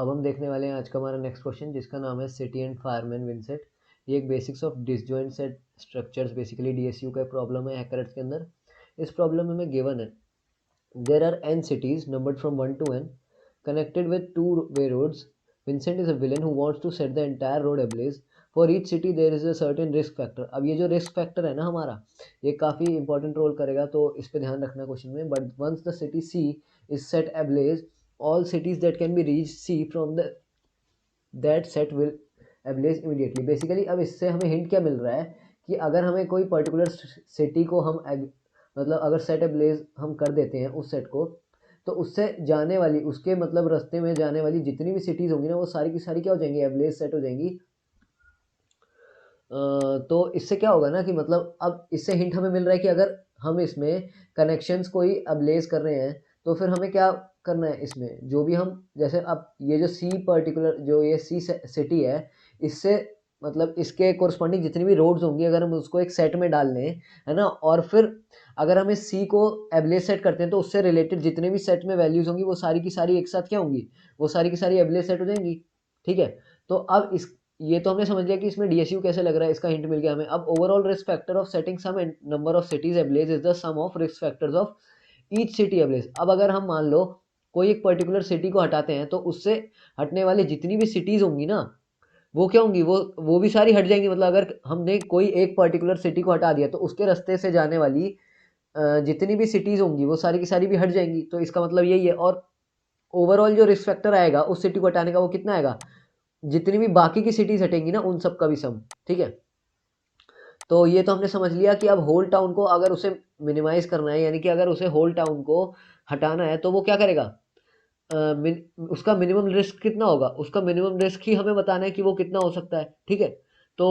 अब हम देखने वाले हैं आज का हमारा नेक्स्ट क्वेश्चन, जिसका नाम है सिटी एंड फायरमैन विंसेंट। ये एक basics of disjoint set structures basically DSU का प्रॉब्लम है हैकर्स के अंदर। इस प्रॉब्लम में हमें गिवन है there are n cities numbered from 1 to n connected with two-way roads. Vincent is a villain who wants to set the entire road ablaze. For each city there is a certain risk factor. अब ये जो risk factor है ना हमारा, ये काफ़ी important role करेगा, तो इस पे ध्यान रखना क्वेश्चन में। But once the city C is set ablaze, all cities that can be reached C from the that set will ablaze immediately. Basically अब इससे हमें हिंट क्या मिल रहा है कि अगर हमें कोई पर्टिकुलर सिटी को हम मतलब अगर सेट ablaze हम कर देते हैं उस सेट को, तो उससे जाने वाली उसके मतलब रास्ते में जाने वाली जितनी भी सिटीज़ होंगी ना, वो सारी की सारी क्या हो जाएंगी, ablaze सेट हो जाएंगी। तो इससे क्या होगा ना कि मतलब अब इससे हिंट हमें मिल रहा है कि अगर हम इसमें कनेक्शंस कोई ablaze कर रहे हैं, तो फिर हमें क्या करना है इसमें, जो भी हम जैसे अब ये जो सी पर्टिकुलर जो ये सी सिटी है, इससे मतलब इसके कोरस्पॉन्डिंग जितनी भी रोड्स होंगी अगर हम उसको एक सेट में डाल लें, है ना, और फिर अगर हम इस सी को एब्लेज सेट करते हैं, तो उससे रिलेटेड जितने भी सेट में वैल्यूज होंगी वो सारी की सारी एक साथ क्या होंगी, वो सारी की सारी एब्लेज सेट हो जाएंगी। ठीक है, तो अब इस ये तो हमने समझ लिया कि इसमें डीएसयू कैसे लग रहा है, इसका हिंट मिल गया हमें। अब overall risk factor of setting some number of cities ablaze is the sum of risk factors of each city ablaze. अब अगर हम मान लो कोई एक पर्टिकुलर सिटी को हटाते हैं, तो उससे हटने वाली जितनी भी सिटीज होंगी ना, वो क्या होंगी, वो भी सारी हट जाएंगी। मतलब अगर हमने कोई एक पर्टिकुलर सिटी को हटा दिया, तो उसके रास्ते से जाने वाली जितनी भी सिटीज होंगी वो सारी की सारी भी हट जाएंगी। तो इसका मतलब यही है। और ओवरऑल जो रिस्क फैक्टर आएगा उस सिटी को हटाने का, वो कितना आएगा, जितनी भी बाकी की सिटीज हटेंगी ना उन सब का भी सम। ठीक है, तो ये तो हमने समझ लिया कि अब होल टाउन को अगर उसे मिनिमाइज करना है, यानी कि अगर उसे होल टाउन को हटाना है, तो वो क्या करेगा, उसका मिनिमम रिस्क कितना होगा, उसका मिनिमम रिस्क ही हमें बताना है कि वो कितना हो सकता है। ठीक है, तो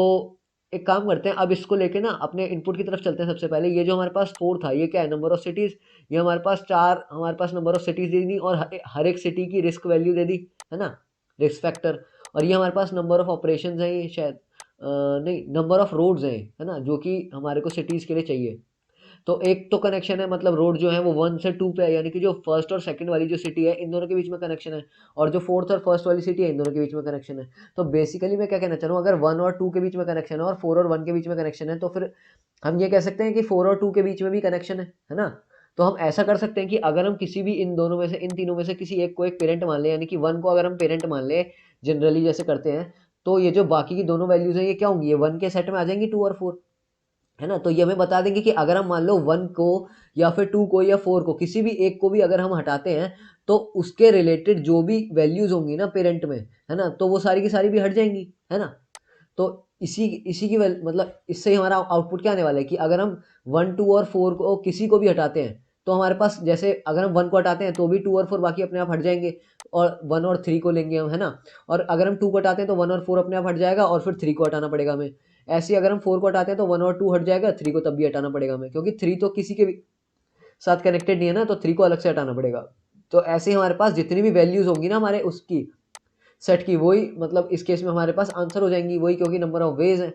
एक काम करते हैं, अब इसको लेके ना अपने इनपुट की तरफ चलते हैं। सबसे पहले ये जो हमारे पास 4 था, ये क्या है, नंबर ऑफ सिटीज। ये हमारे पास 4 हमारे पास नंबर ऑफ सिटीज दे दी, और हर एक सिटी की रिस्क वैल्यू दे दी, है ना, रिस्क फैक्टर। और ये हमारे पास नंबर ऑफ ऑपरेशन है, ये शायद नहीं, नंबर ऑफ रोड्स हैं, है ना, जो कि हमारे को सिटीज के लिए चाहिए। तो एक तो कनेक्शन है, मतलब रोड जो है वो 1 से 2 पे है, यानी कि जो फर्स्ट और सेकंड वाली जो सिटी है इन दोनों के बीच में कनेक्शन है। और जो फोर्थ और फर्स्ट वाली सिटी है इन दोनों के बीच में कनेक्शन है। तो बेसिकली मैं क्या कहना चाह रहा हूँ, अगर 1 और 2 के बीच में कनेक्शन है और 4 और 1 के बीच में कनेक्शन है, तो फिर हम ये कह सकते हैं कि 4 और 2 के बीच में भी कनेक्शन है ना। तो हम ऐसा कर सकते हैं कि अगर हम किसी भी इन दोनों में से, इन तीनों में से किसी एक को एक पेरेंट मान ले, यानी कि 1 को अगर हम पेरेंट मान ले जनरली जैसे करते हैं, तो ये जो बाकी की दोनों वैल्यूज हैं ये क्या होंगी, ये 1 के सेट में आ जाएंगी, 2 और 4, है ना। तो ये हमें बता देंगे कि अगर हम मान लो 1 को या फिर 2 को या 4 को, किसी भी एक को भी अगर हम हटाते हैं, तो उसके रिलेटेड जो भी वैल्यूज होंगी ना पेरेंट में, है ना, तो वो सारी की सारी भी हट जाएंगी, है ना। तो इसी इसी की मतलब इससे ही हमारा आउटपुट क्या आने वाला है कि अगर हम 1 2 और 4 को किसी को भी हटाते हैं, तो हमारे पास जैसे अगर हम 1 को हटाते हैं तो भी 2 और 4 बाकी अपने आप हट जाएंगे, और 1 और 3 को लेंगे हम, है ना। और अगर हम 2 को हटाते हैं तो 1 और 4 अपने आप हट जाएगा, और फिर 3 को हटाना पड़ेगा हमें। ऐसे ही अगर हम 4 को हटाते हैं तो 1 और 2 हट जाएगा, 3 को तब भी हटाना पड़ेगा हमें, क्योंकि 3 तो किसी के भी साथ कनेक्टेड नहीं है ना, तो 3 को अलग से हटाना पड़ेगा। तो ऐसे ही हमारे पास जितनी भी वैल्यूज होंगी ना हमारे उसकी सेट की, वही मतलब इस केस में हमारे पास आंसर हो जाएंगी वही, क्योंकि नंबर ऑफ वेज है।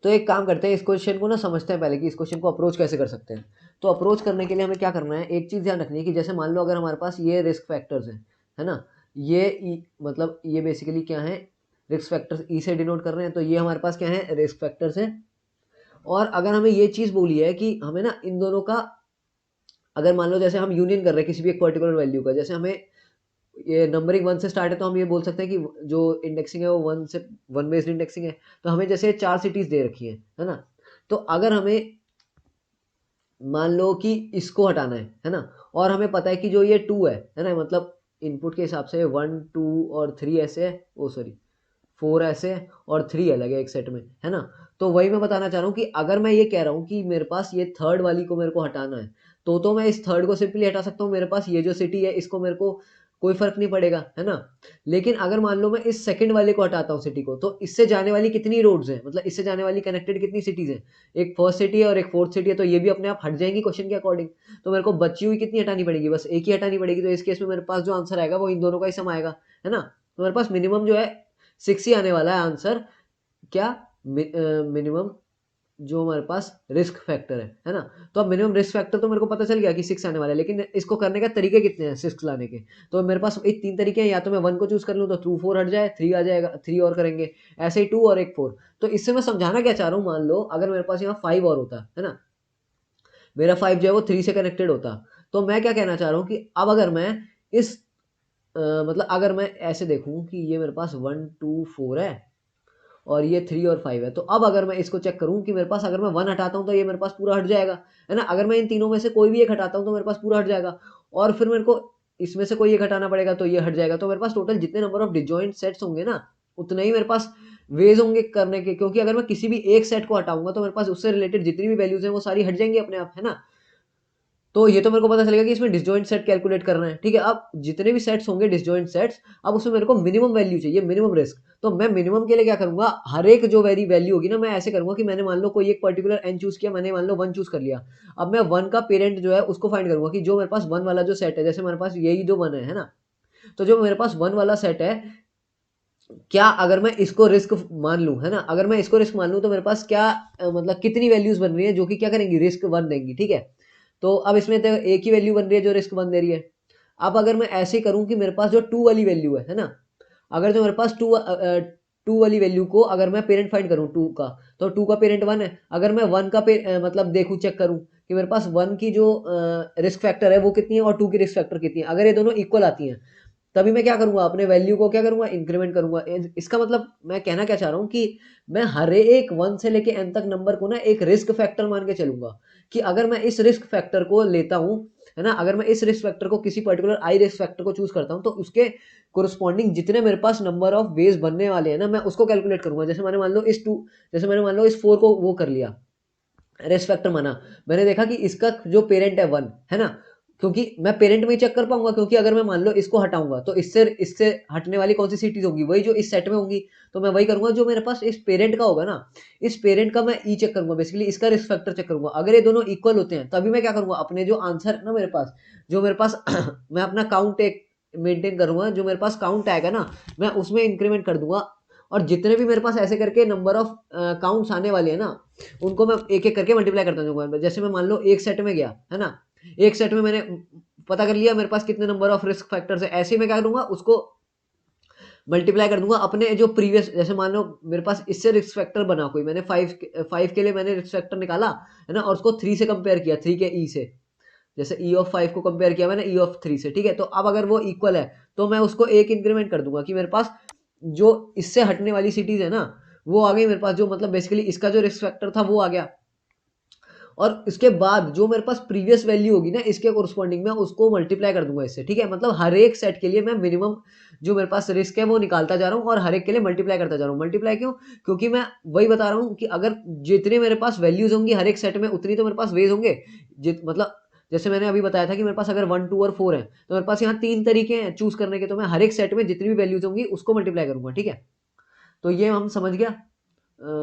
तो एक काम करते हैं, इस क्वेश्चन को ना समझते हैं पहले कि इस क्वेश्चन को अप्रोच कैसे कर सकते हैं। तो अप्रोच करने के लिए हमें क्या करना है, एक चीज़ ध्यान रखनी है कि जैसे मान लो अगर हमारे पास ये रिस्क फैक्टर्स हैं, है ना, ये मतलब ये बेसिकली क्या है, रिस्क फैक्टर्स ई से डिनोट कर रहे हैं, तो ये हमारे पास क्या है, रिस्क फैक्टर्स है। और अगर हमें ये चीज़ बोली है कि हमें ना इन दोनों का, अगर मान लो जैसे हम यूनियन कर रहे हैं किसी भी एक पर्टिकुलर वैल्यू का, जैसे हमें ये नंबरिंग 1 से स्टार्ट है, तो हम ये बोल सकते हैं कि जो इंडेक्सिंग है वो 1 से 1 बेस्ड इंडेक्सिंग है। तो हमें जैसे 4 सिटीज दे रखी है ना। तो अगर हमें मान लो कि इसको हटाना है ना, और हमें पता है कि जो ये 2 है ना, मतलब इनपुट के हिसाब से 1 2 और 3 ऐसे है, ओ सॉरी 4 ऐसे है और 3 अलग है एक सेट में, है ना। तो वही मैं बताना चाह रहा हूँ कि अगर मैं ये कह रहा हूँ कि मेरे पास ये थर्ड वाली को मेरे को हटाना है, तो मैं इस थर्ड को सिंपली हटा सकता हूँ, मेरे पास ये जो सिटी है इसको मेरे को कोई फर्क नहीं पड़ेगा, है ना। लेकिन अगर मान लो मैं इस सेकंड वाले को हटाता हूँ सिटी को, तो इससे जाने वाली कितनी रोड्स हैं, मतलब इससे जाने वाली कनेक्टेड कितनी सिटीज हैं, एक फर्स्ट सिटी है और एक फोर्थ सिटी है, तो ये भी अपने आप हट जाएंगी क्वेश्चन के अकॉर्डिंग। तो मेरे को बची हुई कितनी हटानी पड़ेगी, बस एक ही हटानी पड़ेगी। तो इस केस में मेरे पास जो आंसर आएगा वो इन दोनों का ही सम आएगा, है ना। तो मेरे पास मिनिमम जो है 6 ही आने वाला है आंसर, क्या मिनिमम जो हमारे पास रिस्क फैक्टर है ना। तो अब मिनिमम रिस्क फैक्टर तो मेरे को पता चल गया कि 6 आने वाला है, लेकिन इसको करने का तरीके कितने हैं 6 लाने के। तो मेरे पास एक 3 तरीके हैं, या तो मैं 1 को चूज़ कर लूँ तो 2 4 हट जाए, 3 आ जाएगा, 3 और करेंगे, ऐसे ही 2 और एक 4। तो इससे मैं समझाना क्या चाह रहा हूँ, मान लो अगर मेरे पास यहाँ 5 और होता है ना, मेरा 5 जो है वो 3 से कनेक्टेड होता। तो मैं क्या कहना चाह रहा हूँ कि अब अगर मैं इस मतलब अगर मैं ऐसे देखूँ कि ये मेरे पास 1 2 4 है और ये 3 और 5 है, तो अब अगर मैं इसको चेक करूँ कि मेरे पास अगर मैं 1 हटाता हूँ तो ये मेरे पास पूरा हट जाएगा, है ना। अगर मैं इन तीनों में से कोई भी एक हटाता हूँ तो मेरे पास पूरा हट जाएगा, और फिर मेरे को इसमें से कोई एक हटाना पड़ेगा तो ये हट जाएगा। तो मेरे पास टोटल जितने नंबर ऑफ डिसजॉइंट सेट्स होंगे ना, उतने ही मेरे पास वेज होंगे करने के, क्योंकि अगर मैं किसी भी एक सेट को हटाऊंगा तो मेरे पास उससे रिलेटेड जितनी भी वैल्यूज हैं वो सारी हट जाएंगी अपने आप, है ना। तो ये तो मेरे को पता चलेगा कि इसमें डिसजॉइंट सेट कैलकुलेट करना है, ठीक है। अब जितने भी सेट्स होंगे डिसजॉइंट सेट्स, अब उसमें मेरे को मिनिमम वैल्यू चाहिए, मिनिमम रिस्क। तो मैं मिनिमम के लिए क्या करूंगा, हर एक जो वेरी वैल्यू होगी ना, मैं ऐसे करूंगा कि मैंने मान लो कोई एक पर्टिकुलर एन चूज किया, मैंने मान लो 1 चूज कर लिया। अब मैं 1 का पेरेंट जो है उसको फाइंड करूंगा कि जो मेरे पास 1 वाला जो सेट है, जैसे मेरे पास यही दो 1 है ना, तो जो मेरे पास 1 वाला सेट है, क्या अगर मैं इसको रिस्क मान लूं, है ना, अगर मैं इसको रिस्क मान लूं तो मेरे पास क्या मतलब कितनी वैल्यूज बन रही है जो कि क्या करेंगी, रिस्क 1 देंगी, ठीक है। तो अब इसमें तो एक ही वैल्यू बन रही है जो रिस्क 1 दे रही है। अब अगर मैं ऐसे करूं कि मेरे पास जो 2 वाली वैल्यू है ना, अगर जो मेरे पास 2 वाली वैल्यू को अगर मैं पेरेंट फाइंड करूं 2 का, तो 2 का पेरेंट 1 है। अगर मैं 1 का मतलब देखूं, चेक करूं कि मेरे पास 1 की जो रिस्क फैक्टर है वो कितनी है और 2 की रिस्क फैक्टर कितनी है, अगर ये दोनों इक्वल आती हैं, तभी मैं क्या करूंगा, अपने वैल्यू को क्या करूंगा, इंक्रीमेंट करूंगा। इसका मतलब मैं कहना क्या चाह रहा हूं कि मैं हर एक 1 से लेके n तक नंबर को ना एक रिस्क फैक्टर मान के चलूंगा, कि अगर मैं इस रिस्क फैक्टर को लेता हूं, है ना, अगर मैं इस रिस्क फैक्टर को किसी पर्टिकुलर आई रिस्क फैक्टर को चूज करता हूं, तो उसके कोरस्पॉन्डिंग जितने मेरे पास नंबर ऑफ वेज बनने वाले हैं ना, मैं उसको कैलकुलेट करूंगा। जैसे मैंने मान लो इस 2, जैसे मैंने मान लो इस 4 को वो कर लिया, रिस्क फैक्टर माना, मैंने देखा कि इसका जो पेरेंट है 1, है ना, क्योंकि मैं पेरेंट में ही चेक कर पाऊंगा, क्योंकि अगर मैं मान लो इसको हटाऊंगा तो इससे इससे हटने वाली कौन सी सिटीज होंगी, वही जो इस सेट में होंगी। तो मैं वही करूंगा जो मेरे पास इस पेरेंट का होगा ना, इस पेरेंट का मैं ई चेक करूंगा, बेसिकली इसका रिस्क फैक्टर चेक करूंगा। अगर ये दोनों इक्वल होते हैं तभी मैं क्या करूंगा, अपने जो आंसर है ना मेरे पास, जो मेरे पास मैं अपना काउंट एक मेंटेन करूंगा, जो मेरे पास काउंट आएगा ना, मैं उसमें इंक्रीमेंट कर दूंगा। और जितने भी मेरे पास ऐसे करके नंबर ऑफ काउंट्स आने वाले हैं ना, उनको मैं एक एक करके मल्टीप्लाई करता जाऊंगा। जैसे मैं मान लो एक सेट में गया, है ना, एक सेट में मैंने पता कर लिया मेरे पास कितने नंबर ऑफ रिस्क फैक्टर्स है, ऐसे ही मैं क्या करूंगा, उसको मल्टीप्लाई कर दूंगा अपने जो प्रीवियस, जैसे मान लो मेरे पास इससे रिस्क फैक्टर बना कोई, मैंने 5 के लिए मैंने रिस्क फैक्टर निकाला, है ना, और उसको 3 से कंपेयर किया, 3 के ई से, जैसे ई ऑफ 5 को कंपेयर किया मैंने ई ऑफ 3 से, ठीक है। तो अब अगर वो इक्वल है तो मैं उसको एक इंक्रीमेंट कर दूंगा, कि मेरे पास जो इससे हटने वाली सिटीज है ना, वो आ गई मेरे पास, जो मतलब बेसिकली इसका जो रिस्क फैक्टर था वो आ गया। और इसके बाद जो मेरे पास प्रीवियस वैल्यू होगी ना इसके कोरस्पॉन्डिंग में, उसको मल्टीप्लाई कर दूंगा इससे, ठीक है। मतलब हर एक सेट के लिए मैं मिनिमम जो मेरे पास रिस्क है वो निकालता जा रहा हूँ, और हर एक के लिए मल्टीप्लाई करता जा रहा हूँ। मल्टीप्लाई क्यों, क्योंकि मैं वही बता रहा हूँ कि अगर जितने मेरे पास वैल्यूज होंगी हर एक सेट में, उतनी तो मेरे पास वेज होंगे। मतलब जैसे मैंने अभी बताया था कि मेरे पास अगर 1 2 और 4 है, तो मेरे पास यहाँ 3 तरीके हैं चूज करने के, तो मैं हर एक सेट में जितनी भी वैल्यूज होंगी उसको मल्टीप्लाई करूंगा, ठीक है। तो ये हम समझ गया।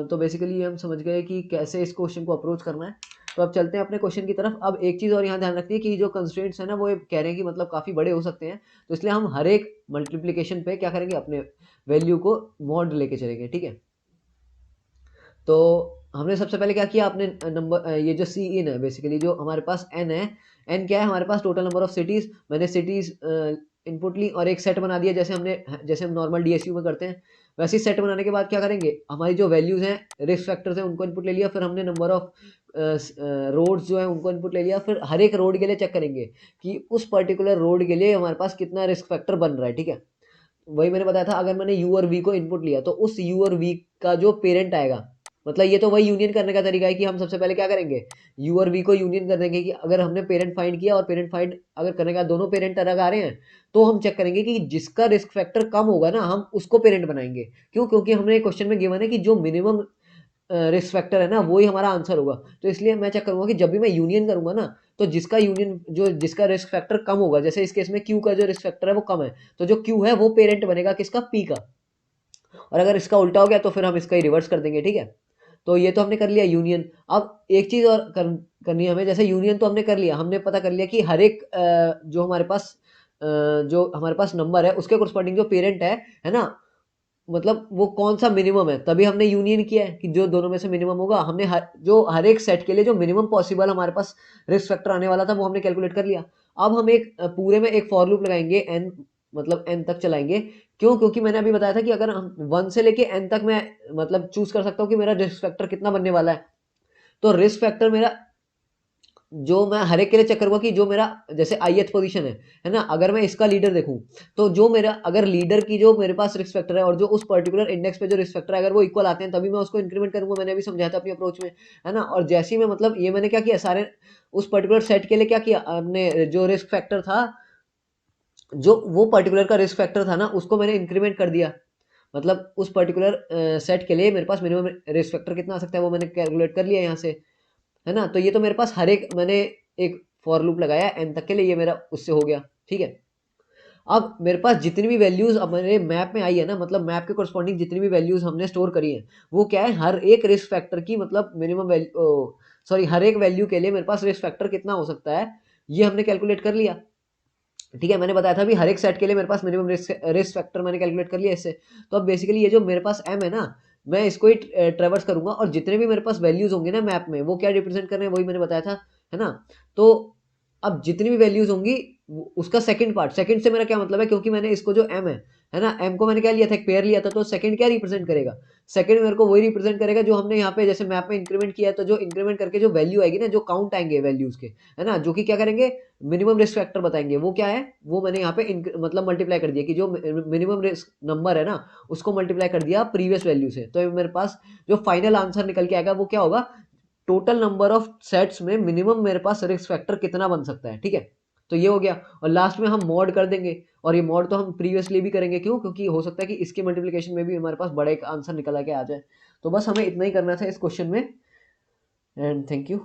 तो बेसिकली हम समझ गए कि कैसे इस क्वेश्चन को अप्रोच करना है। तो अब चलते हैं अपने क्वेश्चन की तरफ। अब एक चीज़ और यहाँ ध्यान रखनी है कि जो कंस्ट्रेंट्स है ना, वो कह रहे हैं कि मतलब काफ़ी बड़े हो सकते हैं, तो इसलिए हम हर एक मल्टीप्लिकेशन पे क्या करेंगे, अपने वैल्यू को मॉड लेके चलेंगे, ठीक है। तो हमने सबसे पहले क्या किया, अपने नंबर ये जो सी इन है, बेसिकली जो हमारे पास एन है, एन क्या है हमारे पास, टोटल नंबर ऑफ सिटीज़। मैंने सिटीज़ इनपुट ली और एक सेट बना दिया, जैसे हम नॉर्मल डीएसयू में करते हैं। वैसे ही सेट बनाने के बाद क्या करेंगे, हमारी जो वैल्यूज़ हैं रिस्क फैक्टर्स हैं उनको इनपुट ले लिया, फिर हमने नंबर ऑफ रोड्स जो है उनको इनपुट ले लिया, फिर हर एक रोड के लिए चेक करेंगे कि उस पर्टिकुलर रोड के लिए हमारे पास कितना रिस्क फैक्टर बन रहा है, ठीक है। वही मैंने बताया था, अगर मैंने यू और वी को इनपुट लिया तो उस यू और वी का जो पेरेंट आएगा, मतलब ये तो वही यूनियन करने का तरीका है कि हम सबसे पहले क्या करेंगे, यू और वी को यूनियन कर देंगे, कि अगर हमने पेरेंट फाइंड किया और पेरेंट फाइंड अगर करने का दोनों पेरेंट अलग आ रहे हैं, तो हम चेक करेंगे कि जिसका रिस्क फैक्टर कम होगा ना, हम उसको पेरेंट बनाएंगे। क्यों, क्योंकि हमने क्वेश्चन में गिवन है कि जो मिनिमम रिस्क फैक्टर है ना, वही हमारा आंसर होगा। तो इसलिए मैं चेक करूंगा कि जब भी मैं यूनियन करूंगा ना, तो जिसका रिस्क फैक्टर कम होगा, जैसे इस केस में क्यू का जो रिस्क फैक्टर है वो कम है, तो जो क्यू है वो पेरेंट बनेगा किसका, पी का। और अगर इसका उल्टा हो गया तो फिर हम इसका ही रिवर्स कर देंगे, ठीक है। तो ये तो हमने कर लिया यूनियन। अब एक चीज और करनी है हमें, जैसे यूनियन तो हमने कर लिया, हमने पता कर लिया कि हर एक जो हमारे पास नंबर है उसके कोरस्पॉन्डिंग जो पेरेंट है ना, मतलब वो कौन सा मिनिमम है, तभी हमने यूनियन किया है कि जो दोनों में से मिनिमम होगा। हमने हर एक सेट के लिए जो मिनिमम पॉसिबल हमारे पास रिस्क फैक्टर आने वाला था वो हमने कैलकुलेट कर लिया। अब हम एक पूरे में एक फॉर लूप लगाएंगे, एन मतलब एन तक चलाएंगे। क्यों? क्योंकि मैंने अभी बताया था कि अगर हम 1 से लेके एन तक मैं मतलब चूज कर सकता हूँ कि मेरा रिस्क फैक्टर कितना बनने वाला है। तो रिस्क फैक्टर मेरा जो मैं हर एक के लिए चेक करूंगा कि जो मेरा जैसे ith पोजीशन है ना, अगर मैं इसका लीडर देखूं तो जो मेरा अगर लीडर की जो मेरे पास रिस्क फैक्टर है और जो उस पर्टिकुलर इंडेक्स पे जो रिस्क फैक्टर है अगर वो इक्वल आते हैं तभी मैं उसको इंक्रीमेंट करूंगा। मैंने अभी समझाया था अपनी अप्रोच में, है ना। और जैसे ही मैं मतलब ये मैंने क्या किया, सारे उस पर्टिकुलर सेट के लिए क्या किया, हमने जो रिस्क फैक्टर था, जो वो पर्टिकुलर का रिस्क फैक्टर था ना, उसको मैंने इंक्रीमेंट कर दिया। मतलब उस पर्टिकुलर सेट के लिए मेरे पास मिनिमम रिस्क फैक्टर कितना आ सकता है वो मैंने कैलकुलेट कर लिया यहाँ से, है ना। तो ये तो मेरे पास हर एक मैंने एक फॉर लूप लगाया एन तक के लिए, ये मेरा उससे हो गया, ठीक है। अब मेरे पास जितनी भी वैल्यूज अब मेरे मैप में आई है ना, मतलब मैप के कोरस्पॉन्डिंग जितनी भी वैल्यूज हमने स्टोर करी है वो क्या है, हर एक रिस्क फैक्टर की मतलब मिनिमम वैल्यू, सॉरी हर एक वैल्यू के लिए मेरे पास रिस्क फैक्टर कितना हो सकता है ये हमने कैलकुलेट कर लिया, ठीक है। मैंने बताया था भी हर एक सेट के लिए मेरे पास मिनिमम रिस्क फैक्टर मैंने कैलकुलेट कर लिया इससे। तो अब बेसिकली ये जो मेरे पास एम है ना, मैं इसको ही ट्रेवर्स करूंगा और जितने भी मेरे पास वैल्यूज होंगे ना मैप में वो क्या रिप्रेजेंट कर रहे हैं वही मैंने बताया था, है ना। तो अब जितनी भी वैल्यूज होंगी उसका सेकंड पार्ट, सेकंड से मेरा क्या मतलब है, क्योंकि मैंने इसको जो एम है ना, एम को मैंने क्या लिया था, एक पेयर लिया था, तो सेकंड क्या रिप्रेजेंट करेगा, सेकंड मेरे को वही रिप्रेजेंट करेगा जो हमने यहाँ पे जैसे मैप में इंक्रीमेंट किया है। तो जो इंक्रीमेंट करके जो वैल्यू आएगी ना, जो काउंट आएंगे वैल्यूज के, है ना, जो कि क्या करेंगे, मिनिमम रिस्क फैक्टर बताएंगे, वो क्या है वो मैंने यहाँ पे मतलब मल्टीप्लाई कर दिया कि जो मिनिमम रिस्क नंबर है ना उसको मल्टीप्लाई कर दिया प्रीवियस वैल्यू से। तो मेरे पास जो फाइनल आंसर निकल के आएगा वो क्या होगा, टोटल नंबर ऑफ सेट्स में मिनिमम मेरे पास रिस्क फैक्टर कितना बन सकता है, ठीक है। तो ये हो गया और लास्ट में हम मॉड कर देंगे, और ये मॉड तो हम प्रीवियसली भी करेंगे, क्यों, क्योंकि हो सकता है कि इसके मल्टीप्लिकेशन में भी हमारे पास बड़ा एक आंसर निकल के आ जाए। तो बस हमें इतना ही करना था इस क्वेश्चन में, एंड थैंक यू।